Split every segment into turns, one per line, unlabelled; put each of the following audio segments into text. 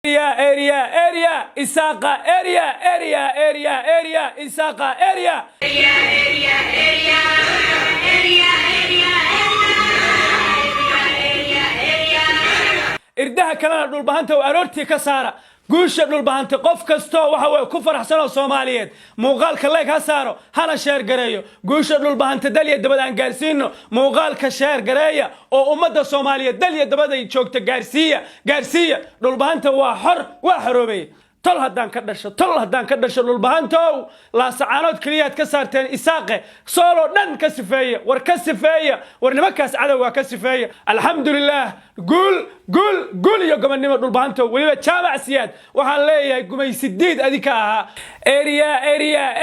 area Isaka area Isaka area irdaha kalena dhulbahanta aroortii ka saara guusha dhulbahanta qof kasto waxa way ku faraxsano Soomaaliyeed muuqaalka like ha saaro hana share gareeyo guusha dhulbahanta daliya dabad aan gaarsiino muuqaalka share gareeya oo ummadda Soomaaliyeed daliya dabad ay joogto gaarsiiya dhulbahanta waa xor waa xoroobay tol haddaan ka dhasho dhulbahantow la sacaanood kaliyaad ka saarteen isaaqe solo dhan ka sifeeya war nimankaas cadawga ka sifeeya alxamdulillah gul iyo gobonnimo dhulbahantow waliba jaamac siyaad waxaan leeyahay gumaysidiid adika ahaa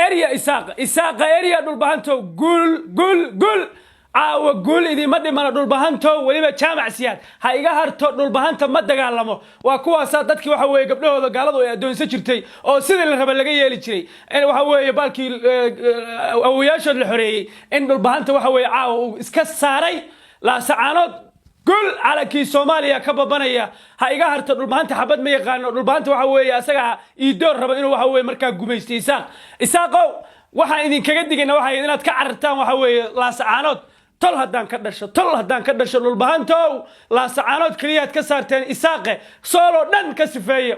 area isaaqa area dhulbahantow gul caawa guul idima dhimana dhulbahantow waliba jaamac siyaad ha iga harto dhulbahanta ma dagaalamo waa kuwaas dadkii waxa weeye gabdhahooda gaaladu ay adoonsan jirtay oo sidii la raba laga yeeli jiray in waxa weeye balkii awoyaashood la xoreeyay in dhulbahanta waxa weeye caawa uu iska saaray la sacaanood gul calankii Soomaaliya ka babanaya ha iga harto dhulbahanta xabad ma yaqaano dhulbahanta waxa weeye asaga door raba inuu waxa weeye markaa gumaysto isaaqow waxaan idin kaga digayna waxa inaad ka carartaan waxa weeye la sacaanood tol haddaan ka dhasho dhulbahantow la sacaanood kaliyaad ka saarteen isaaqe solo dhan ka sifeeya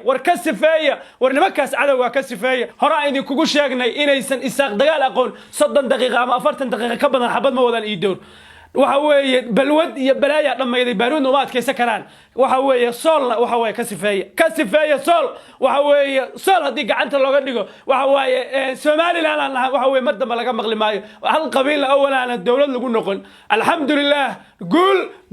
war nimankaas cadawga ka sifeeya hore idin kugu sheegnay inaysan isaaq dagaal aqoon 30 daqiiqo ama 40 daqiiqo ka badan xabad ma wadaan door waxa weeye balwad iyo balaaya dhamayday baaruudna uma adkaysan karaan waxa weeye sool waxa weeye ka sifeeya sool waxa weeye sool hadii gacanta looga dhigo waxa weeye Soomaaliland waxa weeye madamba laga maqli maayo hal qabiil awalaana dawlad lagu noqon alxamdulillah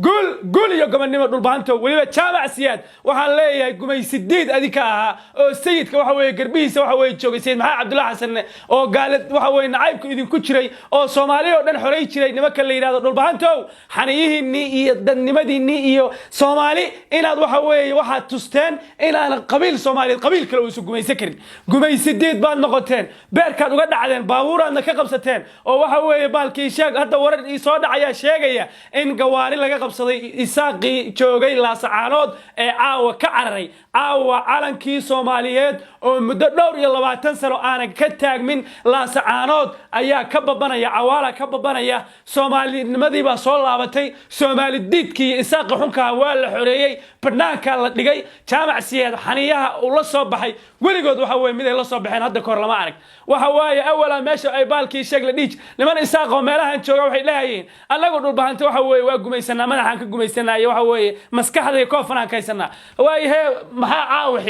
gul iyo gobonnimo dhulbahantow waliba jaamac siyaad waxaan leeyahay gumaysidiid adika ahaa oo sayidka waxa weeye garbihiisa waxa weeye joogay sayid maxamed cabdullaahi xasan oo gaalad waxa weeye nacaybku idinku jiray oo Soomaaliya oo dhan xoreey jiray nimanka la yiraahdo dhulbahantow xaniyihiinni iyo dadnimadiinni iyo Soomaali inaad waxa weeye waxa tusteen inaan qabiil Soomaaliyeed qabiil kale uu gumaysan karin gumaysidiid baad noqoteen beerkaad uga dhacdeen baabuuraadna ka qabsateen oo waxa weeye baalkii sheeg hadda warar ii soo dhacaya sheegaya in gawaari laga qabsaday isaaqi joogay la sacaanood ee caawa ka cararay caawa calankii Soomaaliyeed oo muddo dhowr iyo 20 sano aan ka taagmin la sacaanood ayaa ka babanaya cawaala ka babanaya Soomaalinimadii baa soo laabatay Soomaalidiidkii isaaqi xunka waa la xoreeyay barnaamijka la dhigay jaamac siyaad xaniyaha uu la soo baxay weligood waxa weeye mid ay la soo baxeen hadda kor lama arag waxa weeye awala meesha ay baalkii sheeg la dhiij niman isaaqo meelahan jooga waxay leeyeen anagu dhulbahanta waxa weeye waa gumaysanaa madaxan ka gumaysanaa waxa weeye maskaxda koofan kaysana waayahay maxaa caawa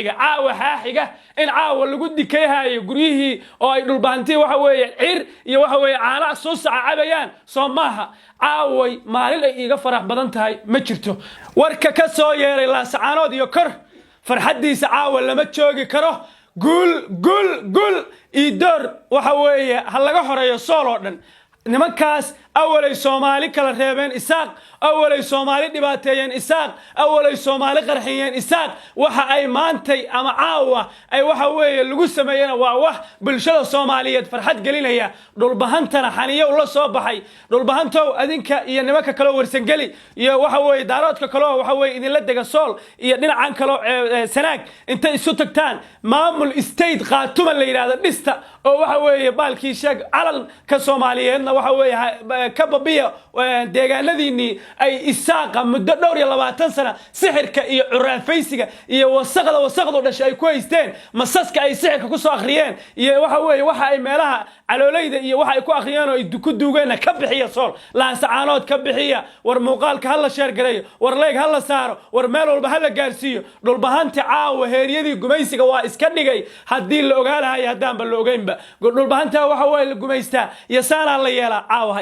xiga in caawa lagu dikayhayo guryihii oo ay dhulbahantii waxa weeye cir iyo waxa weeye caana soo sacabayaan Soomaha caaway maalin ay iga farax badan tahay ma jirto warka ka soo yeeray la sacaanood iyo kor farxadiisa caawa lama joogi karo gul door waxa weeye hal laga horeeyo solo dhan nimankaas awalay Soomaali kala reebeen isaaq awalay Soomaali dhibaateeyeen isaaq awalay Soomaali qarxiyeen isaaq waxa ay maantay ama caawa ay waxa weeye lagu sameeyana waa wax bulshada Soomaaliyeed farxad gelinaya dhulbahantana xaniyo la soo baxay dhulbahantow adinka iyo nimanka kale warsan gali iyo waxa weeye daaroodka kale waxa weeye idin la dega sool iyo dhinacan kale sanaag inta isu tagtaan maamul state qaatuma la yiraahdo dhista oo waxa weeye baalkii sheeg calal ka Soomaaliyeedna waxa weeye ka babiyo deegaanadiini ay isaaqa muddo dhowr iyo 20 sano sixirka iyo curaafaysiga iyo wasaqda dhashay ay ku haysteen masaska ay sixirka ku soo akhriyeen iyo waxa weeye waxa ay meelaha caloolayda iyo waxa ay ku akhriyeen oo ay ku duugeen ka bixiya sool la sacaanood ka bixiya war muuqaalka hal share gareeyo war leeg hal saaro war meel walba hal gaarsiiyo dhulbahanta caawa heeriyadii gumaysiga waa iska dhigay hadii la ogaalahay hadaan la ogeynba dhulbahanta waxa weeye la gumaystaa iyo saana la yeela caawa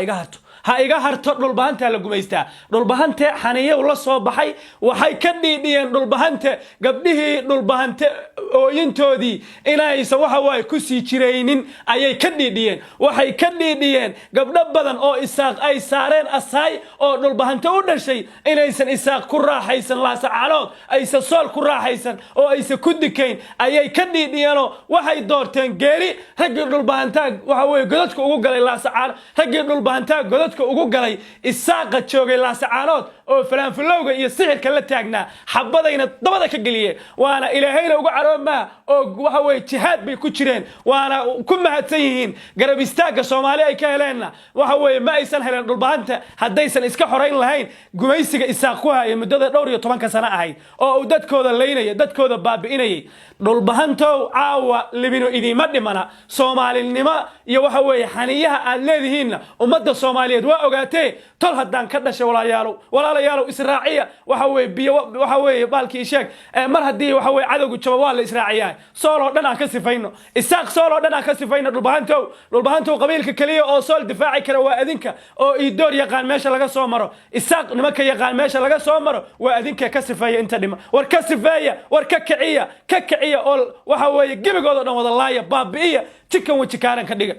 ha iga harto dhulbahanta la gumaystaa dhulbahanta xaniyo la soo baxay waxay ka dhiidhiyeen dhulbahanta gabdhihii dhulbahanta ooyintoodii inaysan waxa way ku sii jireynin ayay ka dhiidhiyeen waxay ka dhiidhiyeen gabdho badan oo isaaq ay saareen asaay oo dhulbahanta u dhashay inaysan isaaq ku raaxaysan la sacaanood aysan sool ku raaxaysan oo aysan ku dikayn ayay ka dhiidhiyeen waxay doorteen geeri ragii dhulbahanta waxa way godadka ugu galay la sacaan ragii dhulbahanta godadka ugu galay isaaqa joogay la sacaanood oo falaan filowga iyo sixirka la taagnaa xabadayna dabada ka galiyay waana ilaahayna ugu carooma oo waxa way jihaad bay ku jireen waana ku mahadsan yihiin garab istaaga Soomaali ay ka heleenna waxa way ma aysan heleen dhulbaanta haddaysan iska xoreyn lahayn gumaysiga isaaq ku hayay muddada dhowr iyo 10 sano ahayd oo dadkooda leynaya dadkooda baabi'inayay dhulbahantow caawa libino idima dhimana Soomaalinimo iyo waxa way xaniyaha aad leedihiin ummadda Soomaaliyeed waa ogaatay tol haddaan ka dhashay walaalayaal Israaciya waxa way biyo waxa way baalkii sheeg mar haddii waxa way cadawgu jabo waa la Israaciyaa soolo dhan aan ka sifayno isaaq soolo dhan aan ka sifayno dhulbahantow qabiilka kaliya oo sool difaaci kara waa adinka oo iidoor yaqaan meesha laga soo maro isaaq nimanka yaqaan meesha laga soo maro waa adinka ka sifaya inta dhima war ka sifaya war ka kiciya oo waxa way gibigooda dhan wada laaya baabi'iya chicken wajikaaran ka dhiga